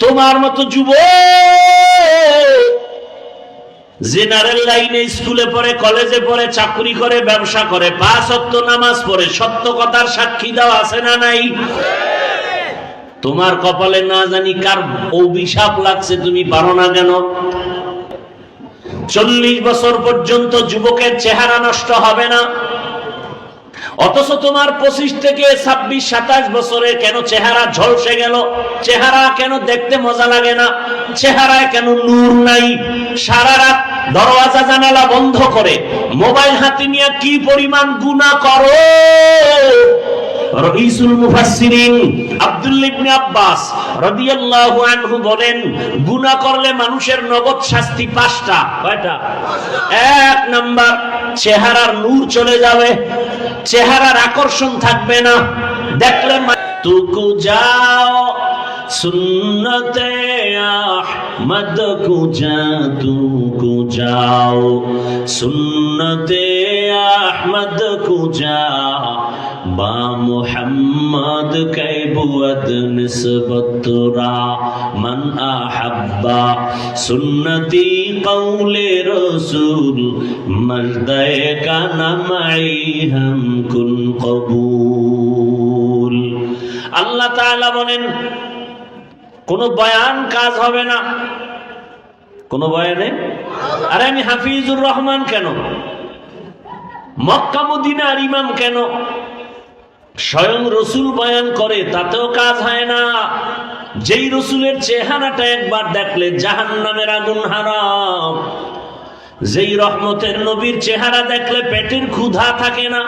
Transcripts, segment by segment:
তোমার মতো যুবক জেনারেল লাইনে স্কুলে পড়ে, কলেজে পড়ে, চাকরি করে, ব্যবসা করে, 5 ওয়াক্ত নামাজ পড়ে, সত্য কথার সাক্ষী দেওয়া আছে না নাই? তোমার কপালে না জানি কার অভিশাপ লাগছে, তুমি পারো না কেন? 40 বছর পর্যন্ত যুবকের চেহারা নষ্ট হবে না, অথচ তোমার 25 থেকে 26-27 বছরে কেন চেহারা ঝলসে গেল? চেহারা কেন দেখতে মজা লাগে না? চেহারায় কেন নূর নাই? সারা রাত দরওয়াজা জানালা বন্ধ করে মোবাইল হাতে নিয়ে কি পরিমাণ গুনাহ করো। রাইসুল মুফাসসিরিন আব্দুল্লাহ ইবনে আব্বাস রাদিয়াল্লাহু আনহু বলেন, গুনাহ করলে মানুষের নগদ শাস্তি 5টা। কয়টা? 1 নাম্বার, চেহারার নূর চলে যাবে, চেহারার আকর্ষণ থাকবে না, দেখলে তুকু যাও সুন্নতে আহমদ কুজা তুকু যাও সুন্নতে আহমদ কুজা বা মুহাম্মদ কাইবুয়াদ নিসবতরা মান আহাব্বা সুন্নতি কওলে রাসূল মজদায়ে কানা মাই হাম কুন কবুল। আল্লাহ তাআলা বলেন, কোন বয়ান কাজ হবে না, কোন বয়ানে। আরে আমি হাফিজুর রহমান কেন, মক্কা মদিনার ইমাম কেন, স্বয়ং রসুল বয়ান করে তাতেও কাজ হয় না। যেই রসুলের চেহারাটা একবার দেখলে জাহান্নামের আগুন হারাম, যেই রহমতের নবীর চেহারা দেখলে পেটের ক্ষুধা থাকে না,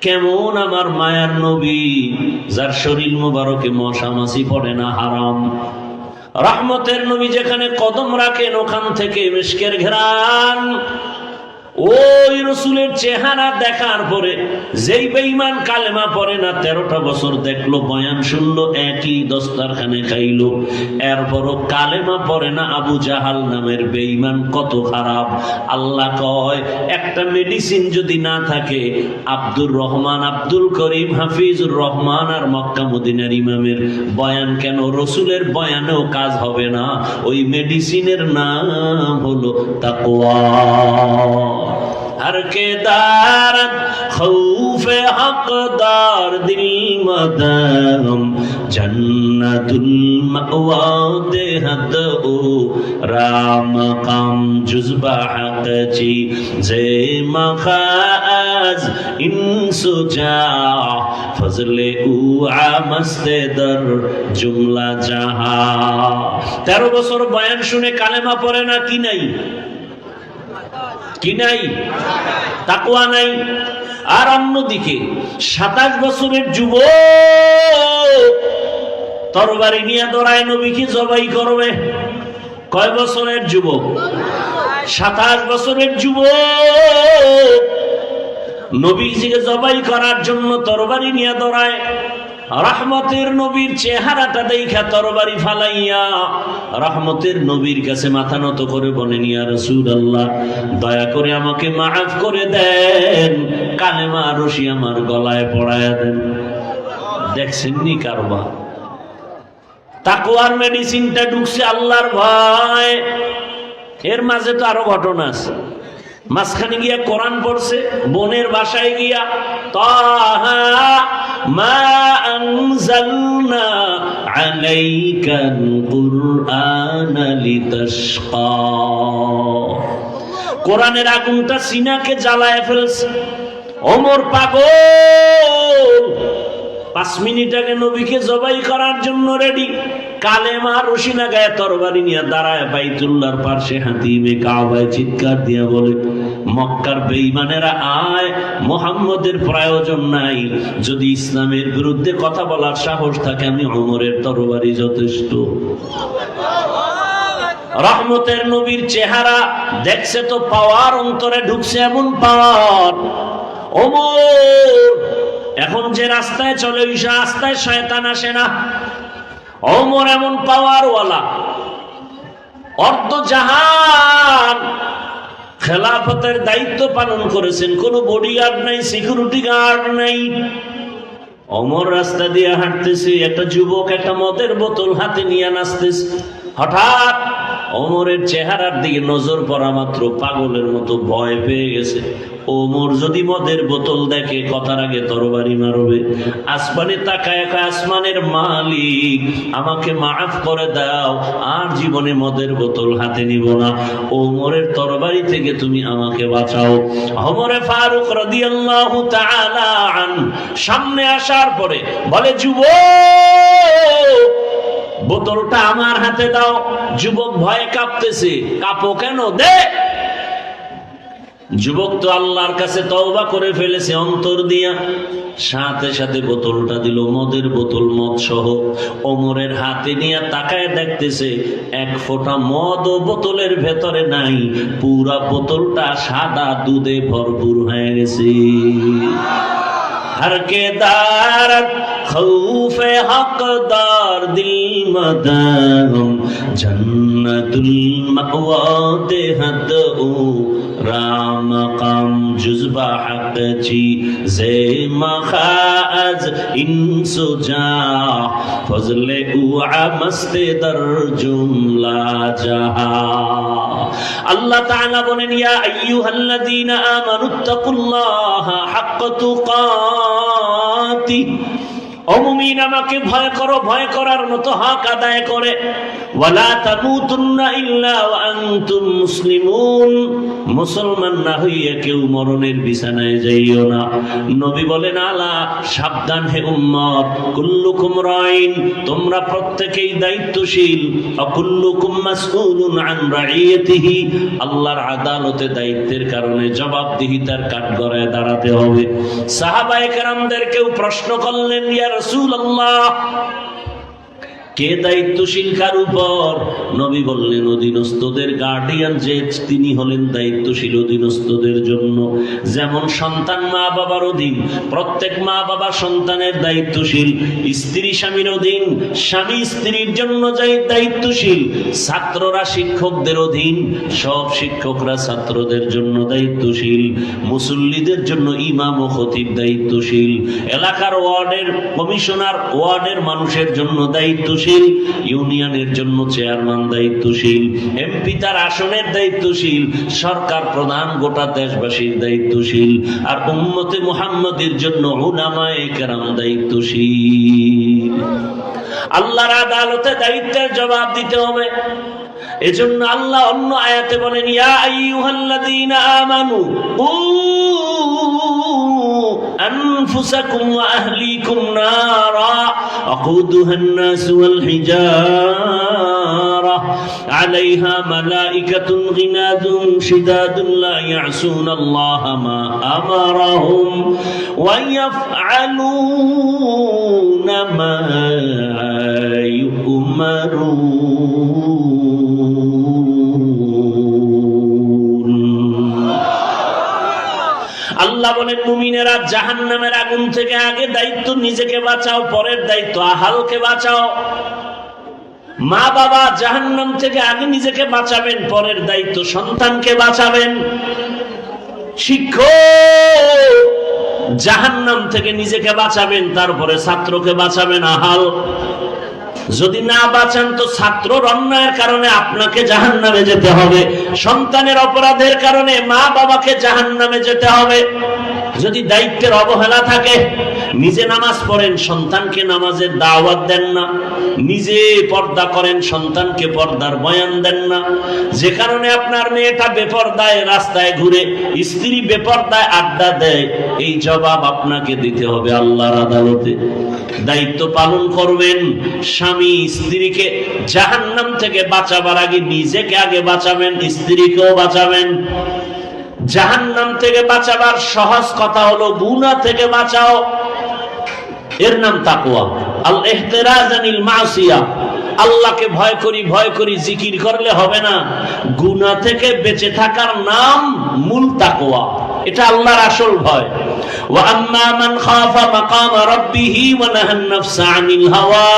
কেমন আমার মায়ার নবী যার শরীর মুবারকে মশা মাছি পড়ে না, হারাম। রহমতের নবী যেখানে কদম রাখেন ওখান থেকে মিশকের ঘ্রাণ। ওই রসুলের চেহারা দেখার পরে যেই বেঈমান কালেমা পড়ে না, 13টা বছর দেখলো, বয়ান শুনলো, একই দস্তারখানে খাইলো, এরপরও কালেমা পড়ে না, আবু জাহাল নামের বেঈমান কত খারাপ। আল্লাহ কয়, একটা মেডিসিন যদি না থাকে, আব্দুর রহমান, আব্দুল করিম, হাফিজুর রহমান আর মক্কা মদিনার ইমামের বয়ান কেন, রসুলের বয়ানেও কাজ হবে না। ওই মেডিসিনের নাম হলো তাকওয়া। हर के दारत खौफे हकदार दिल मदम जन्नतुल मअवा देहत ओ राम काम जुज़बा हक़ची जे मखाज इंसुजा फजले उ आमस्ते दर जुमला जहा। 13 বছর বয়ান শুনে কালেমা পড়ে না, কি নাই? কি নাই? তাকওয়া নাই। আর অন্যদিকে 27 বছরের যুবক তরবারি নিয়ে দৌড়ায় নবীকে জবাই করবে। কয় বছরের যুবক? 27 বছরের যুবক নবীজিকে জবাই করার জন্য তরবারি নিয়ে দৌড়ায়। রহমতের নবীর চেহারাটা দেখা তরবারি ফালাইয়া রহমতের নবীর কাছে মাথা নত করে বলেন, ইয়া রাসূলুল্লাহ, দয়া করে আমাকে মাফ করে দেন, কালেমা রশি আমার গলায় পড়ায়া দেন। দেখছেন নি কারবার? তাকওয়ার মেডিসিনটা ঢুকছে আল্লাহর ভয়। এর মাঝে তো আরো ঘটনা আছে। মাঝখানে গিয়া কোরআন পড়ছে, বোনের বাসায় গিয়া তাহা মা আনজালনা আলাইকাল কুরআনা লিতাশকা। কোরআনের আগুনটা সিনাকে জ্বালায় ফেলছে। ওমর পাগল, 5 মিনিট আগে নবীকে জবাই করার জন্য রেডি, কালেমা রশি লাগায় তরবারি নিয়ে দাঁড়ায় বাইতুল্লাহর পাশে হাতিমে কাবায় চিৎকার দিয়া বলে, মক্কার বেঈমানেরা আয়, মুহাম্মদের প্রয়োজন নাই, যদি ইসলামের বিরুদ্ধে কথা বলার সাহস থাকে আমি ওমরের তরবারি যথেষ্ট। রহমতের নবীর চেহারা দেখছে তো পাওয়ার, অন্তরে ঢুকছে এমন পাওয়ার। ওমর এখন যে রাস্তায় চলে ওই রাস্তায় শয়তান আসে না। ওমর এমন পাওয়ারওয়ালা, অর্ধ জাহান খেলাফতের দায়িত্ব পালন করেছেন, কোনো বডিগার্ড নাই, সিকিউরিটি গার্ড নাই। ওমর রাস্তা দিয়ে হাঁটতেছে, একটা যুবক একটা মদের বোতল হাতে নিয়ে নাচতেছে। হঠাৎ ওমরের চেহারার দিকে নজর পড়া মাত্র পাগলের মতো ভয় পেয়ে গেছে। ওমর যদি মদের বোতল দেখে কথার আগে তরবারি মারবে। আসমানে তাকায়, আসমানের মালিক আমাকে মাফ করে দাও, আর জীবনে মদের বোতল হাতে নিব না, ওমরের তরবারি থেকে তুমি আমাকে বাঁচাও। ওমরে ফারুক রাদিয়াল্লাহু তাআলা আন সামনে আসার পরে বলে, যুবক বোতলটা আমার হাতে দাও। যুবক ভয়ে কাঁপতেছে। কাঁপো কেন? দে। যুবক তো আল্লাহর কাছে তওবা করে ফেলেছে অন্তর দিয়া। সাথে সাথে বোতলটা দিল, মদের বোতল, মদ সহ। ওমরের হাতে নিয়ে তাকায় দেখতেছে এক ফোঁটা মদ ও বোতলের ভেতরে নাই, পুরা বোতলটা সাদা দুধে ভরপুর হয়ে গেছে। हर के दारत खौफे हकदार दिल मदाम जन्नतुल मअवा देहत ओ राम काम जुज़बा हक ची जे मखाज इंसुजा फजले उआ मस्ते दर जुमला जहा। আল্লাহ তাআলা বলেন, ইয়া আইয়ুহাল্লাযীনা আমানুত্তাকুল্লাহা হাক্কা তুকাতিহ, ও মুমিন আমাকে ভয় করো, ভয় করার মতো হক আদায় করে। ওয়ালা তামুতুন্না ইল্লা ওয়া আনতুম মুসলিমুন, মুসলমান না হইয়া কেউ মরণের বিছানায় যাইও না। নবী বলেন, আলা সাবধান হে উম্মত, কুল্লুকুম রাইন, তোমরা প্রত্যেকেই দায়িত্বশীল, ওয়া কুল্লুকুম মাসউলুন আন রাইয়াতিহি, আল্লাহর আদালতে দায়িত্বের কারণে জবাবদিহিতার কাঠগড়ায় দাঁড়াতে হবে। সাহাবায়ে কেরামদেরকেও প্রশ্ন করলেন, ইয়া রাসূলুল্লাহ, কে দায়িত্বশীল কার উপর? নবী বললেন, অধীনস্থদের গার্ডিয়ান যে তিনি হলেন দায়িত্বশীল অধীনস্থদের জন্য। যেমন সন্তান মা বাবার অধীন, প্রত্যেক মা বাবা সন্তানের দায়িত্বশীল। স্ত্রী স্বামীর অধীন, স্বামী স্ত্রীর জন্য দায়িত্বশীল। ছাত্ররা শিক্ষকদের অধীন, সব শিক্ষকরা ছাত্রদের জন্য দায়িত্বশীল। মুসল্লিদের জন্য ইমাম ও খতিব দায়িত্বশীল। এলাকার ওয়ার্ডের কমিশনার ওয়ার্ডের মানুষের জন্য দায়িত্বশীল। ইউনিয়নের জন্য চেয়ারম্যান দায়িত্বশীল। এমপি তার আসনের দায়িত্বশীল। সরকার প্রধান গোটা দেশবাসীর দায়িত্বশীল। আর উম্মতে মুহাম্মাদের জন্য উলামায়ে কেরাম দায়িত্বশীল। আল্লাহর আদালতে দায়িত্বের জবাব দিতে হবে। এজন্য আল্লাহ অন্য আয়াতে বলেন, ইয়া আইয়ুহাল্লাযীনা আমানু কু আনফুসাকুম ওয়া আহলিকুম নারা আকুদুহান নাস ওয়াল হিজারা আলাইহা মালাইকাতুন গিনাদুন শিদাদুন লা ইয়াসুনাল্লাহা মা আমারাহুম ওয়া ইয়াফআলুনা মা ইউমারুন। আল্লাহ বলেন, মুমিনেরা জাহান্নামের আগুন থেকে আগে দায়িত্ব নিজেকে বাঁচাও, পরের দায়িত্ব আহালকে বাঁচাও। মা বাবা জাহান্নাম থেকে আগে নিজেকে বাঁচাবেন, পরের দায়িত্ব সন্তানকে বাঁচাবেন। শিক্ষক জাহান্নাম থেকে নিজেকে বাঁচাবেন, তারপরে ছাত্রকে বাঁচাবেন আহাল। যদি না বাঁচান তো ছাত্রর অন্যায়ের কারণে আপনাকে জাহান্নামে যেতে হবে, সন্তানের অপরাধের কারণে মা বাবাকে জাহান্নামে যেতে হবে। যদি দায়িত্বের অবহেলা থাকে, নিজে নামাজ পড়েন, সন্তানকে নামাজের দাওয়াত দেন না, নিজে পর্দা করেন, সন্তানকে পর্দার বয়ান দেন না, যে কারণে আপনার মেয়েটা বেপর্দায় রাস্তায় ঘুরে, স্ত্রী বেপর্দায় আড্ডা দেয়, এই জবাব আপনাকে দিতে হবে আল্লাহর আদালতে। দায়িত্ব পালন করবেন। স্বামী স্ত্রীকে জাহান্নাম থেকে বাঁচাবার আগে নিজেকে আগে বাঁচাবেন, স্ত্রীকেও বাঁচাবেন। জাহান্নাম থেকে বাঁচাবার সহজ কথা হলো গুনাহ থেকে বাঁচাও, এর নাম তাকওয়া। আল ইহতিরাজ আনিল মাসিয়া, আল্লাহকে ভয় করি জিকির করলে হবে না। গুনাহ থেকে বেঁচে থাকার নাম মূল তাকওয়া, এটা আল্লাহর আসল ভয়। ওয়া আম্মা মান খাফা মাকাম রাব্বিহি ওয়া নাহান নাফসা আনিল হাওয়া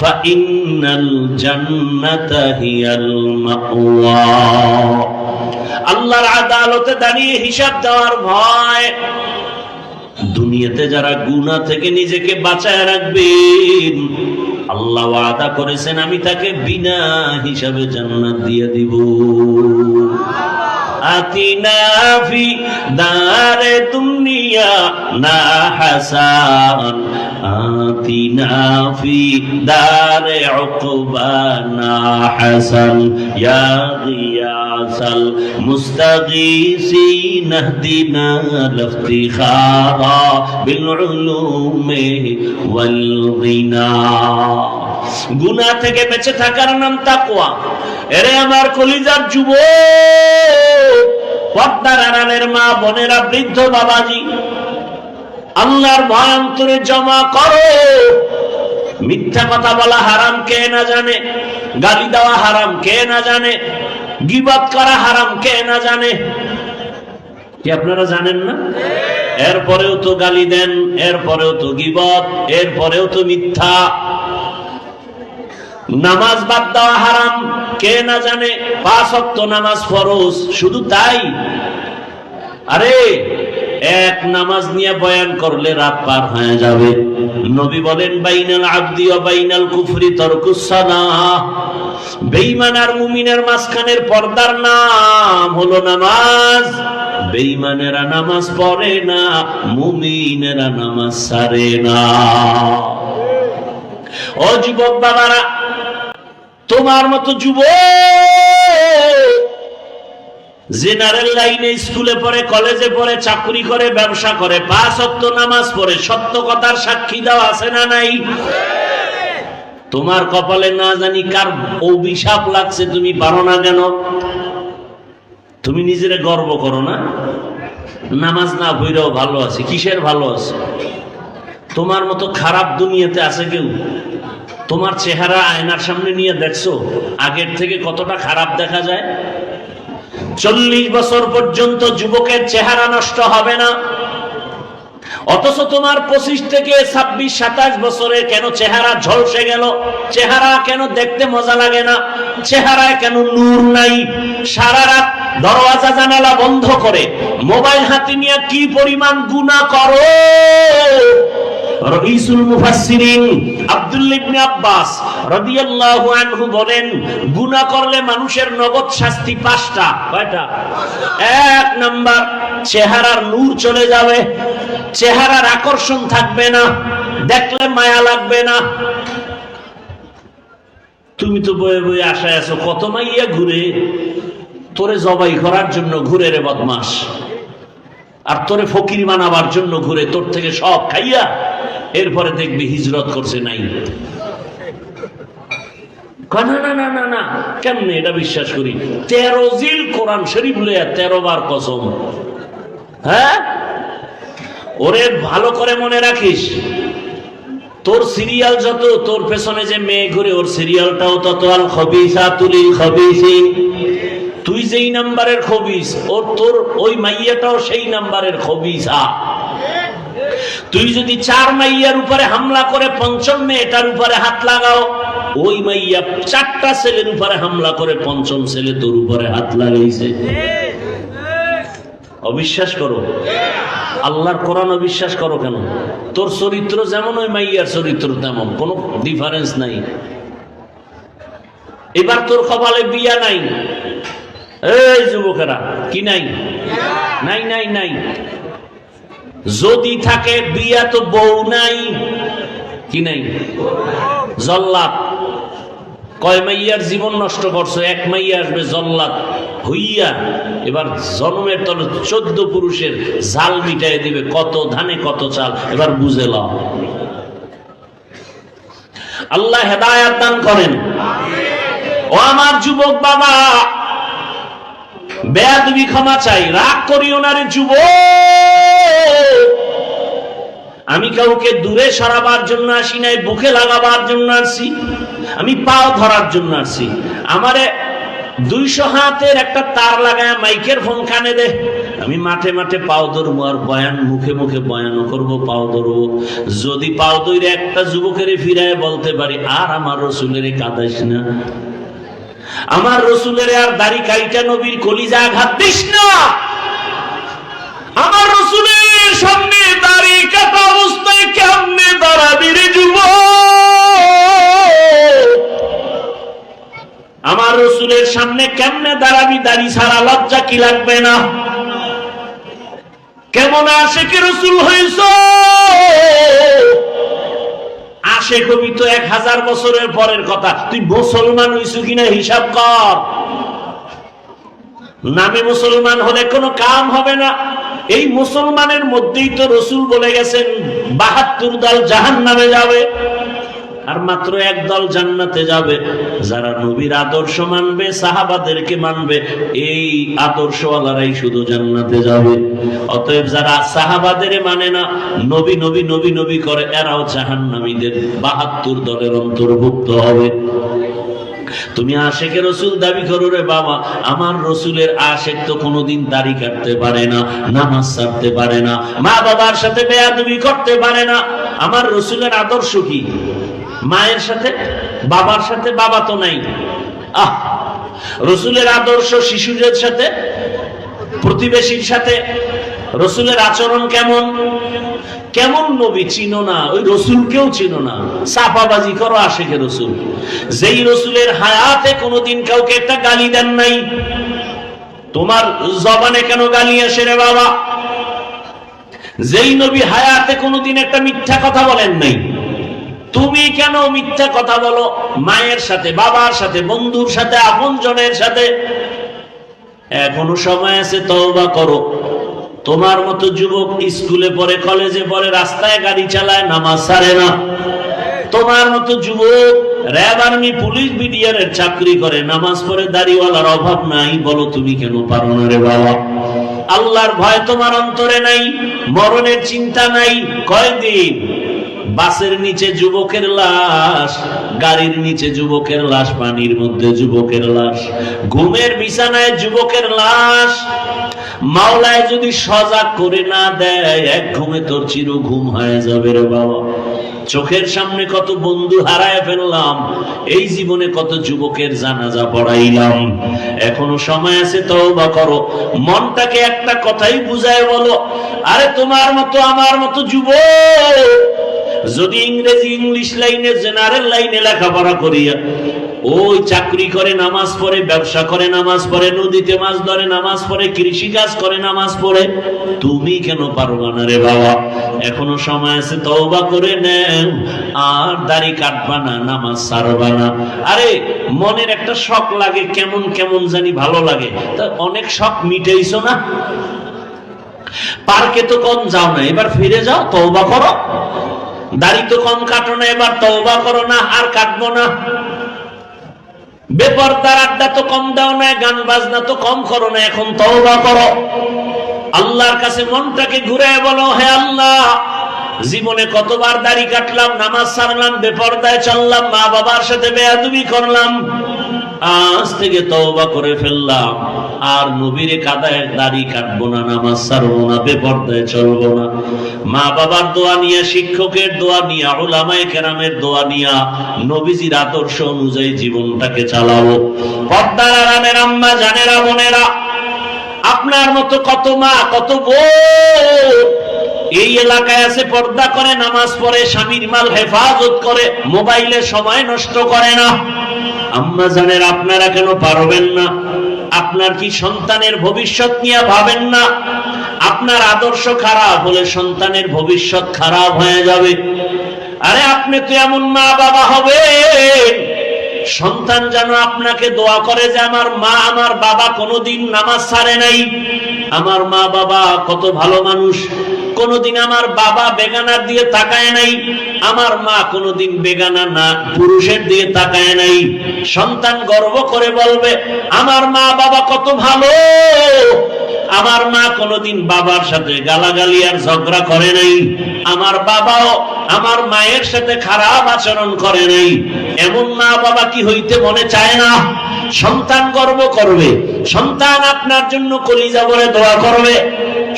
ফাইন্নাল জান্নাতা হিয়াল মাওয়া। আল্লাহর আদালতে দাঁড়িয়ে হিসাব দেওয়ার ভয়। দুনিয়াতে যারা গুনাহ থেকে নিজেকে বাঁচায় রাখবেন, আল্লাহ ওয়াদা করেছেন আমি তাকে বিনা হিসাবে জান্নাত দিয়ে দিব। আতিনা ফি দারে দুনিয়া না হাসান, আতিনা ফি দারে উকবা না হাসান, ইয়া গিয়াসাল মুস্তাগীসিন ইহদিনা লিফতিখারা বিল উলুমি ওয়াল গিনা। গুনাহ থেকে বেঁচে থাকার নাম তাকওয়া। এরে আমার কলিজার যুবক, পর্দার আড়ালের মা বোনেরা, বৃদ্ধ বাবাজি, আল্লাহর ভয় অন্তরে জমা করো। মিথ্যা কথা বলা হারাম কে না জানে? গালি দেওয়া হারাম কে না জানে? গীবত করা হারাম কে না জানে? কি আপনারা জানেন না? এরপরেও তো গালি দেন, এরপরেও তো গীবত, এরপরেও তো মিথ্যা। নামাজ বাদ দেওয়া হারাম কে না জানে? 5 ওয়াক্ত নামাজ ফরজ, শুধু তাই? আরে এক নামাজ নিয়ে বয়ান করলে রাত পার হয়ে যাবে। নবী বলেন বাইনাল আবদি ওয়া বাইনাল কুফরি তারকুস সালাহ। বেঈমান আর মুমিনের মাঝখানের পর্দার নাম হলো নামাজ। বেঈমানেরা নামাজ পড়ে না, মুমিনেরা নামাজ ছাড়ে না। ও যুবক বাবারা, তোমার মতো যুবক জেনারেল লাইনে স্কুলে পড়ে, কলেজে পড়ে, চাকরি করে, ব্যবসা করে, 5 ওয়াক্ত নামাজ পড়ে, সত্য কথার সাক্ষী দেওয়া আছে না নাই? তোমার কপালে না জানি কার অভিশাপ লাগছে, তুমি পারো না কেন? তুমি নিজেরে গর্ব করো না? নামাজ না পড়েও ভালো আছে, কিসের ভালো আছে? তোমার মতো খারাপ দুনিয়াতে আছে কেউ? তোমার চেহারা আয়নার সামনে নিয়ে দেখছো আগের থেকে কতটা খারাপ দেখা যায়? 40 বছর পর্যন্ত যুবকের চেহারা নষ্ট হবে না, অথচ তোমার 25 থেকে 26, 27 বছরে কেন চেহারা ঝলসে গেল? চেহারা কেন দেখতে মজা লাগে না? চেহারায় কেন নূর নাই? সারা রাত দরওয়াজা জানালা বন্ধ করে মোবাইল হাতে নিয়ে কি পরিমাণ গুনাহ করো। রাইসুল মুফাসসিরিন আব্দুল্লাহ ইবনে আব্বাস রাদিয়াল্লাহু আনহু বলেন, গুনাহ করলে মানুষের নগদ শাস্তি 5টা। কয়টা? 1 নাম্বার, চেহারার নূর চলে যাবে, চেহারার আকর্ষণ থাকবে না, দেখলে মায়া লাগবে না। তুমি তো বয়ে বয়ে আশায় আছো, কত মাইয়া ঘুরে, তোরে জবাই করার জন্য ঘুরে রে বদমাস, আর তোরে ফকির বানাবার জন্য ঘুরে, তোর থেকে সব খাইয়া এরপরে দেখবি হিজরত করছে নাই। না না না না না, কেমনে এটা বিশ্বাস করি? 13 জিল কোরআন শরীফ লইয়া 13 বার কসম। হ্যাঁ, ওরে ভালো করে মনে রাখিস, তোর সিরিয়াল যত, তোর পেছনে যে মেয়ে ঘুরে ওর সিরিয়ালটাও তত। আল খবিসাতুল লিল খবিসিন, তুই যেই নাম্বারের খবিস, ওর তোর ওই মাইয়াটাও সেই নাম্বারের খবিসা। তুই যদি 4 মাইয়ার উপরে হামলা করে 5ম মেয়েটার উপরে হাত লাগাও, ওই মাইয়া 4টা ছেলের উপরে হামলা করে 5ম ছেলে তোর উপরে হাত লাগাইছে। অবিশ্বাস করো? আল্লাহর কোরআন অবিশ্বাস করো কেন? তোর চরিত্র যেমন ওই মাইয়ার চরিত্র তেমন, কোনো ডিফারেন্স নাই। এবার তোর কপালে বিয়া নাই। এই যুবকেরা, কি নাই? নাই নাই নাই। যদি থাকে বিয়া তো বউ নাই। কি নাই? জল্লাদ। কয় মাইয়ার জীবন নষ্ট করছো? 1 মাইয়া আসবে জল্লাদ হইয়া, এবার জন্মের তলে 14 পুরুষের জাল মিটাই দিবে। কত ধানে কত চাল, এবার বুঝে লাও। আল্লাহ হেদায়েত দান করেন। ও আমার যুবক বাবা, বেয়াদবি ক্ষমা চাই, রাগ করিও না রে যুবক। আমি কাউকে দূরে সরাবার জন্য আসি নাই, বুকে লাগাবার জন্য আসছি। আমি পাও ধরার জন্য আসছি। আমারে 200 হাতের একটা তার লাগায় মাইকের ফোন কানে দে, আমি মাঠে মাঠে পাও ধরবো, আর বয়ান মুখে মুখে বয়ানও করবো, পাও ধরবো। যদি পাও ধরে একটা যুবকের ফিরায় বলতে পারি, আর আমার রসুলের কাঁদাইস না, আমার রসুলের আর দাড়ি কাইটা নবীর কলিজা আঘাত দিস না, আমার রসুলের সামনে দাড়ি কাটা অবস্থায় কেমনে দাঁড়াবি রে যুবক? আমার রসুলের সামনে কেমনে দাঁড়াবি? দাড়ি ছাড়া লজ্জা কি লাগবে না? কেমন আশেকে রসুল হইছ? আশেক হবি তো 1000 বছরের পরের কথা, তুই মুসলমান হইছ কিনা হিসাব কর। নামে মুসলমান হলে কোনো কাম হবে না। এই মুসলমানের মধ্যেই তো রসুল বলে গেছেন 72 দল জাহান্নামে যাবে আর মাত্র 1 দল জান্নাতে যাবে, যারা নবীর আদর্শ মানবে, সাহাবাদেরকে মানবে। এই আদর্শওয়ালারাই শুধু জান্নাতে যাবে। অতএব যারা সাহাবাদের মানে না, নবী নবী নবী নবী করে, এরাও জাহান্নামীদের 72 দলের অন্তর্ভুক্ত হবে। তুমি আশেকে রসুল দাবি করো রে বাবা, আমার রসুলের আশেক তো কোনোদিন দাড়ি কাটতে পারে না, নামাজ ছাড়তে পারে না, মা বাবার সাথে বেয়াদবি করতে পারে না। আমার রসুলের আদর্শ কি? মায়ের সাথে, বাবার সাথে, বাবা তো নাই। রসুলের আদর্শ শিশুদের সাথে, প্রতিবেশীর সাথে। রসুলের আচরণ কেমন? কেমন নবী চিনো না, ওই রসুলকেও চিনো না, চাপাবাজি করো আশেকে রসুল। যেই রসুলের হায়াতে কোনোদিন কাউকে একটা গালি দেন নাই, তোমার জবানে কেন গালি আসে রে বাবা? যেই নবী হায়াতে কোনোদিন একটা মিথ্যা কথা বলেন নাই, তুমি কেন মিথ্যা কথা বলো মায়ের সাথে, বাবার সাথে, বন্ধুর সাথে, আপনজনের সাথে? এখনো সময় আছে, তওবা করো। তোমার মতো যুবক স্কুলে পড়ে, কলেজে পড়ে, রাস্তায় গাড়ি চালায়, নামাজ ছাড়ে না। তোমার মতো যুবক র্যাব, আর্মি, পুলিশ, বিডিআরের চাকরি করে, নামাজ পড়ে, দাড়িওয়ালার অভাব নাই। বলো তুমি কেন পারো না রে বাবা? আল্লাহর ভয় তোমার অন্তরে নাই, মরণের চিন্তা নাই। কয়দিন বাসের নিচে যুবকের লাশ, গাড়ির নিচে যুবকের লাশ, পানির মধ্যে যুবকের লাশ, ঘুমের বিছানায় যুবকের লাশ। মাওলায় যদি সজাগ করে না দেয়, এক ঘুমে তোর চির ঘুম হয়ে যাবে রে বাবা। চোখের সামনে কত বন্ধু হারায় ফেললাম, এই জীবনে কত যুবকের জানাজা পড়াইলাম। এখনো সময় আছে, তওবা করো। মনটাকে একটা কথাই বুঝায় বলো, আরে তোমার মতো আমার মতো যুবক যদি ইংরেজি, ইংলিশ লাইনে, জেনারেল লাইনে লেখাপড়া করিয়া, ওই চাকরি করে, নামাজ পড়ে, ব্যবসা করে, নামাজ পড়ে, নদীতে মাছ ধরে, নামাজ পড়ে, কৃষি কাজ করে, নামাজ পড়ে, তুমি কেন পারবা না রে বাবা? এখনো সময় আছে, তওবা করে নেও। আর দাড়ি কাটবা না, নামাজ ছাড়বা না। আরে মনের একটা শখ লাগে, কেমন কেমন জানি ভালো লাগে, তা অনেক শখ মিটাইছো না? পার্কে তো কম যাও না, এবার ফিরে যাও, তওবা করো। দাড়ি তো কম কাটো না, এবার তওবা করো না, আর কাটবো না। বেপরদার আড্ডা তো কম দাও না, গান বাজনা তো কম করো না, এখন তওবা করো। আল্লাহর কাছে মনটাকে ঘুরে বলো, হে আল্লাহ, জীবনে কতবার দাড়ি কাটলাম, নামাজ ছাড়লাম, বেপরদায় চললাম, মা বাবার সাথে বেয়াদবি করলাম, আজ থেকে তওবা করে ফেললাম। আর নবীরে কাদায় দাড়ি কাটবো না, নামাজ ছাড়বো না, বেপরদায় চলবো না। মা বাবার দোয়া নিয়ে, শিক্ষকের দোয়া নিয়ে, উলামায়ে কেরামের দোয়া নিয়ে, নবীজির আদর্শ অনুযায়ী জীবনটাকে চালাবো। পর্দার আড়ালের আম্মা জানেরা, বোনেরা, আপনার মতো কত মা, কত বোন এই এলাকায় আছে, পর্দা করে, নামাজ পড়ে, স্বামীর মাল হেফাজত করে, মোবাইলে সময় নষ্ট করে না। আম্মা জানেরা, আপনারা কেন পারবেন না? আপনার কি সন্তানের ভবিষ্যৎ নিয়ে ভাবেন না? আপনার আদর্শ খারাপ হলে সন্তানের ভবিষ্যৎ খারাপ হয়ে যাবে। আরে আপনি তো এমন মা বাবা হবে, সন্তান যেন আপনাকে দোয়া করে যে আমার মা, আমার বাবা কোনোদিন নামাজ ছাড়ে নাই, আমার মা বাবা কত ভালো মানুষ, কোনোদিন আমার বাবা বেগানার দিয়ে তাকায় নাই, আমার মা কোনোদিন বেগানা না পুরুষের দিয়ে তাকায় নাই। সন্তান গর্ব করে বলবে, আমার মা বাবা কত ভালো, আমার মা কোনোদিন বাবার সাথে গালাগালি আর ঝগড়া করে নাই, আমার বাবাও আমার মায়ের সাথে খারাপ আচরণ করে নাই। এমন মা বাবা কি হইতে মনে চায় না? সন্তান গর্ব করবে, সন্তান আপনার জন্য কলিজা ভরে দোয়া করবে।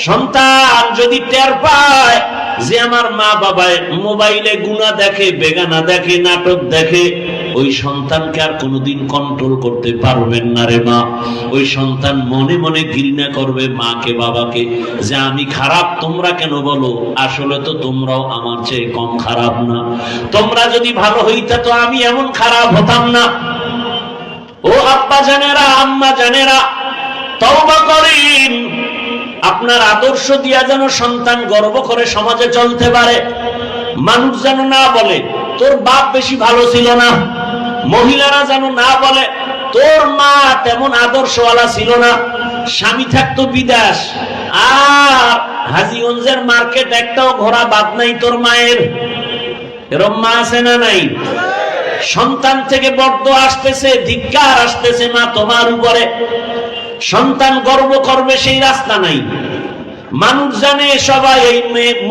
সন্তান যদি টের পায় যে আমার মা বাবা মোবাইলে গুনাহ দেখে, বেগানা দেখে, নাটক দেখে, ওই সন্তানকে আর কোনোদিন কন্ট্রোল করতে পারবেন না রে মা। ওই সন্তান মনে মনে ঘৃণা করবে মাকে বাবাকে, যে আমি খারাপ তোমরা কেন বলো, আসলে তো তোমরাও আমার চেয়ে কম খারাপ না। তোমরা যদি ভালো হইতা তো আমি এমন খারাপ হতাম না। ও আব্বা জানেরা, আম্মা জানেরা, তওবা করেন। আপনার আদর্শ দিয়া যেন সন্তান গর্ব করে সমাজে চলতে পারে। মানুষ যেন না বলে তোর বাপ বেশি ভালো ছিল না। মহিলারা যেন না বলে তোর মা তেমন আদর্শওয়ালা ছিল না। স্বামী থাকতো বিদেশ, আর হাজীগঞ্জের মার্কেট একটাও ঘোড়া বাদ নাই তোর মায়ের। এরম মা আছে না নাই? সন্তান থেকে বরদোয়া আসতেছে, ধিক্কার আসতেছে মা তোমার উপরে। সন্তান গর্ব করবে সেই রাস্তা নাই। মানুষ জানে সবাই এই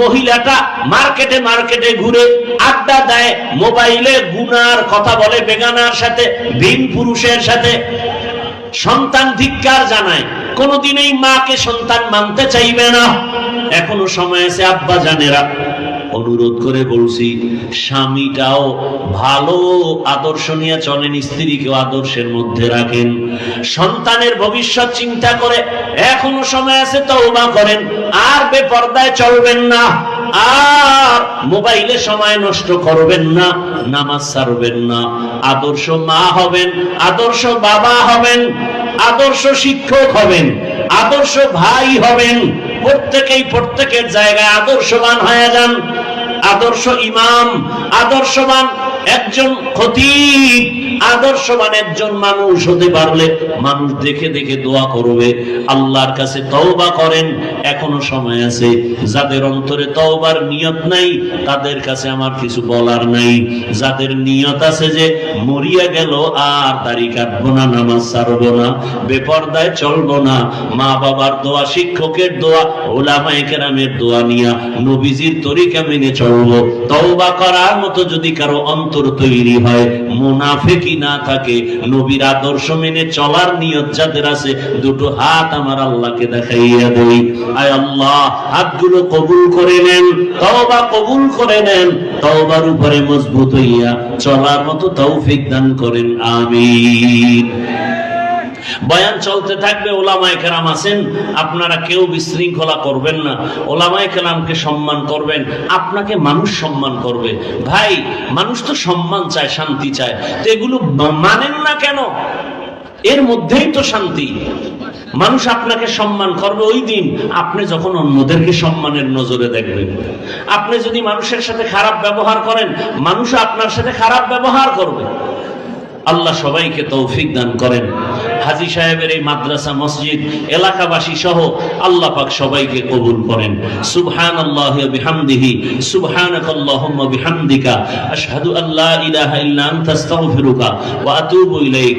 মহিলাটা মার্কেটে মার্কেটে ঘুরে আড্ডা দেয়, মোবাইলে গুনার কথা বলে বেগানার সাথে, ভিন পুরুষের সাথে। সন্তান ধিক্কার জানায়, কোনদিন এই মাকে সন্তান মানতে চাইবে না। এখনো সময় আছে আব্বা জানেরা, অনুরোধ করে বলছি, স্বামীটাও ভালো আদর্শ নিয়ে চলেন, স্ত্রীকেও আদর্শের মধ্যে রাখেন। সন্তানের ভবিষ্যৎ চিন্তা করে এখনো সময় আছে, তওবা করেন। আর বেপরদায় চলবেন না, আর মোবাইলে সময় নষ্ট করবেন না, নামাজ ছাড়বেন না। আদর্শ মা হবেন, আদর্শ বাবা হবেন, আদর্শ শিক্ষক হবেন, আদর্শ ভাই হবেন। প্রত্যেকেই প্রত্যেকের জায়গায় আদর্শবান হয়ে যান। আদর্শ ইমাম, আদর্শবান একজন খতিব, আদর্শবান একজন মানুষ হতে পারলে মানুষ দেখে দেখে দোয়া করবে। আল্লাহর কাছে তওবা করেন, এখনো সময় আছে। যাদের অন্তরে তওবার নিয়ত নাই তাদের কাছে আমার কিছু বলার নাই। যাদের নিয়ত আছে যে মরিয়া গেল আর দাড়ি কাটবো না, নামাজ ছাড়বো না, বেপরদায় চলবো না, মা বাবার দোয়া, শিক্ষকের দোয়া, উলামায়ে কেরামের দোয়া নিয়া নবীজির তরিকা মেনে চলবো, তওবা করার মতো যদি কারো অন্তর তৈরি হয়, মুনাফিকি না থাকে, নবীর আদর্শ মেনে চলার নিয়ত যাদের আছে, দুটো হাত আমার আল্লাহকে দেখাইয়া দেই। আয় আল্লাহ, হাতগুলো কবুল করে নেন, তওবা কবুল করে নেন, তওবার উপরে মজবুত হইয়া চলার মতো তৌফিক দান করেন, আমিন। বয়ান চলতে থাকবে। ওলামায়ে কেরাম আছেন, আপনারা কেউ বিশৃঙ্খলা করবেন না, ওলামায়ে কেরামকে সম্মান করবেন, আপনাকে মানুষ সম্মান করবে। ভাই, মানুষ তো সম্মান চায়, শান্তি চায়, তো এগুলো মানেন না কেন? এর মধ্যেই তো শান্তি। মানুষ আপনাকে সম্মান করবে ওই দিন আপনি যখন অন্যদেরকে সম্মানের নজরে দেখবেন। আপনি যদি মানুষের সাথে খারাপ ব্যবহার করেন, মানুষ আপনার সাথে খারাপ ব্যবহার করবে। আল্লাহ সবাইকে তৌফিক দান করেন। হাজী সাহেবের এই মাদ্রাসা, মসজিদ, এলাকাবাসী সহ আল্লাহ পাক সবাইকে কবুল করেন। সুবহানাল্লাহি ওয়া বিহামদিহি, সুবহানাকাল্লাহুম্মা বিহামদিকা, আশহাদু আল্লা ইলাহা ইল্লা আনতা আস্তাগফিরুকা ওয়া আতুবু ইলাইক।